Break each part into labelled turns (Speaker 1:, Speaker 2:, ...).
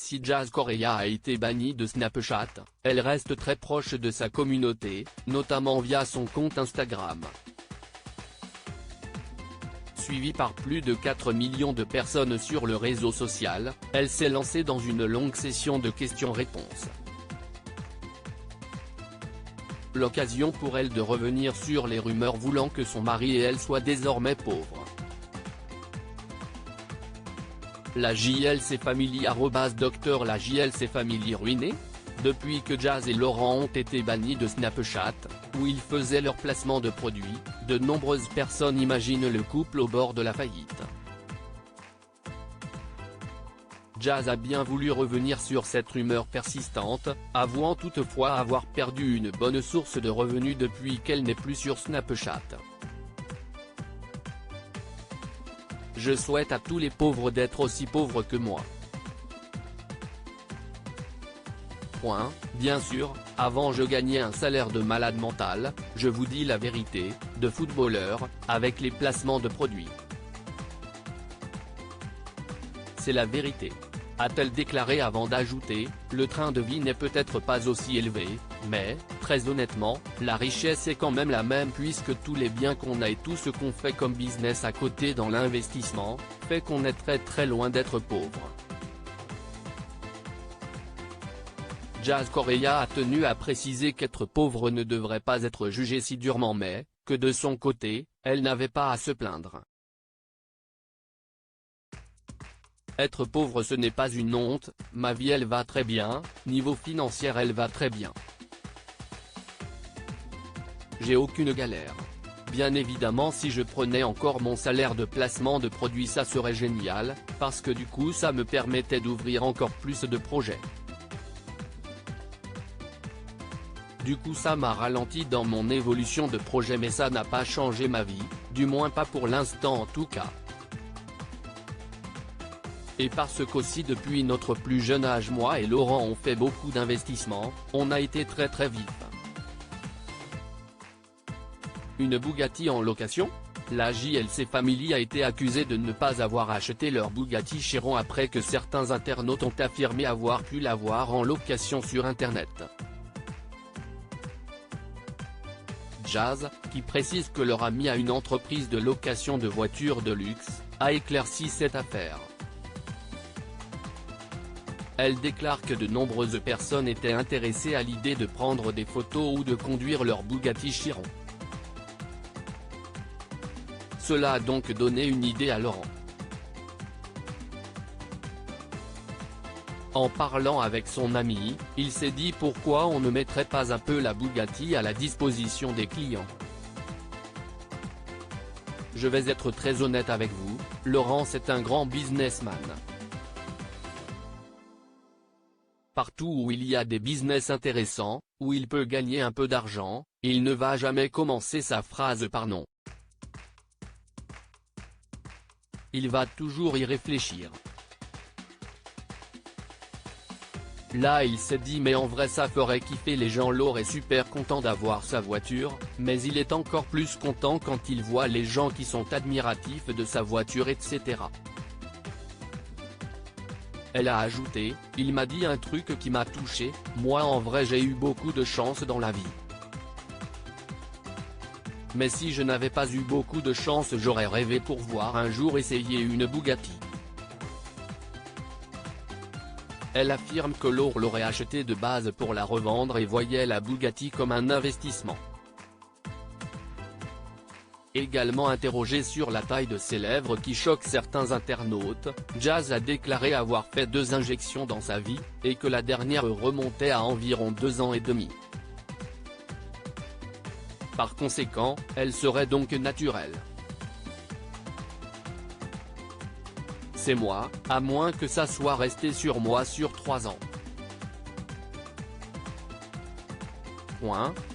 Speaker 1: Si Jazz Correa a été bannie de Snapchat, elle reste très proche de sa communauté, notamment via son compte Instagram. Suivie par plus de 4 millions de personnes sur le réseau social, elle s'est lancée dans une longue session de questions-réponses. L'occasion pour elle de revenir sur les rumeurs voulant que son mari et elle soient désormais pauvres. La JLC Family @Dr La JLC Family ruinée? Depuis que Jazz et Laurent ont été bannis de Snapchat, où ils faisaient leur placement de produits, de nombreuses personnes imaginent le couple au bord de la faillite. Jazz a bien voulu revenir sur cette rumeur persistante, avouant toutefois avoir perdu une bonne source de revenus depuis qu'elle n'est plus sur Snapchat. Je souhaite à tous les pauvres d'être aussi pauvres que moi. Bien sûr, avant je gagnais un salaire de malade mental, je vous dis la vérité, de footballeur, avec les placements de produits. C'est la vérité. A-t-elle déclaré avant d'ajouter, le train de vie n'est peut-être pas aussi élevé, mais, très honnêtement, la richesse est quand même la même puisque tous les biens qu'on a et tout ce qu'on fait comme business à côté dans l'investissement, fait qu'on est très loin d'être pauvre. Jazz Correa a tenu à préciser qu'être pauvre ne devrait pas être jugé si durement mais, que de son côté, elle n'avait pas à se plaindre. Être pauvre ce n'est pas une honte, ma vie elle va très bien, niveau financier elle va très bien. J'ai aucune galère. Bien évidemment si je prenais encore mon salaire de placement de produits ça serait génial, parce que du coup ça me permettait d'ouvrir encore plus de projets. Du coup ça m'a ralenti dans mon évolution de projet mais ça n'a pas changé ma vie, du moins pas pour l'instant en tout cas. Et parce qu'aussi depuis notre plus jeune âge moi et Laurent on fait beaucoup d'investissements, on a été très vif. Une Bugatti en location? La JLC Family a été accusée de ne pas avoir acheté leur Bugatti Chiron après que certains internautes ont affirmé avoir pu l'avoir en location sur internet. Jazz, qui précise que leur ami a une entreprise de location de voitures de luxe, a éclairci cette affaire. Elle déclare que de nombreuses personnes étaient intéressées à l'idée de prendre des photos ou de conduire leur Bugatti Chiron. Cela a donc donné une idée à Laurent. En parlant avec son ami, il s'est dit pourquoi on ne mettrait pas un peu la Bugatti à la disposition des clients. Je vais être très honnête avec vous, Laurent c'est un grand businessman. Partout où il y a des business intéressants, où il peut gagner un peu d'argent, il ne va jamais commencer sa phrase par non. Il va toujours y réfléchir. Là il s'est dit mais en vrai ça ferait kiffer les gens. Laurent est super content d'avoir sa voiture, mais il est encore plus content quand il voit les gens qui sont admiratifs de sa voiture etc. Elle a ajouté, il m'a dit un truc qui m'a touché, moi en vrai j'ai eu beaucoup de chance dans la vie. Mais si je n'avais pas eu beaucoup de chance j'aurais rêvé pour voir un jour essayer une Bugatti. Elle affirme que Laurent l'aurait achetée de base pour la revendre et voyait la Bugatti comme un investissement. Également interrogé sur la taille de ses lèvres qui choque certains internautes, Jazz a déclaré avoir fait 2 injections dans sa vie, et que la dernière remontait à environ 2 ans et demi. Par conséquent, elle serait donc naturelle. C'est moi, à moins que ça soit resté sur moi sur 3 ans.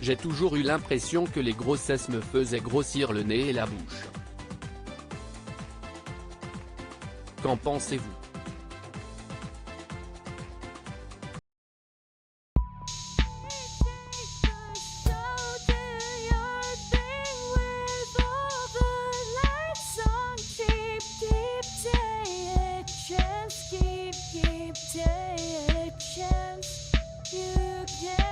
Speaker 1: J'ai toujours eu l'impression que les grossesses me faisaient grossir le nez et la bouche. Qu'en pensez-vous?
Speaker 2: Keep Yeah.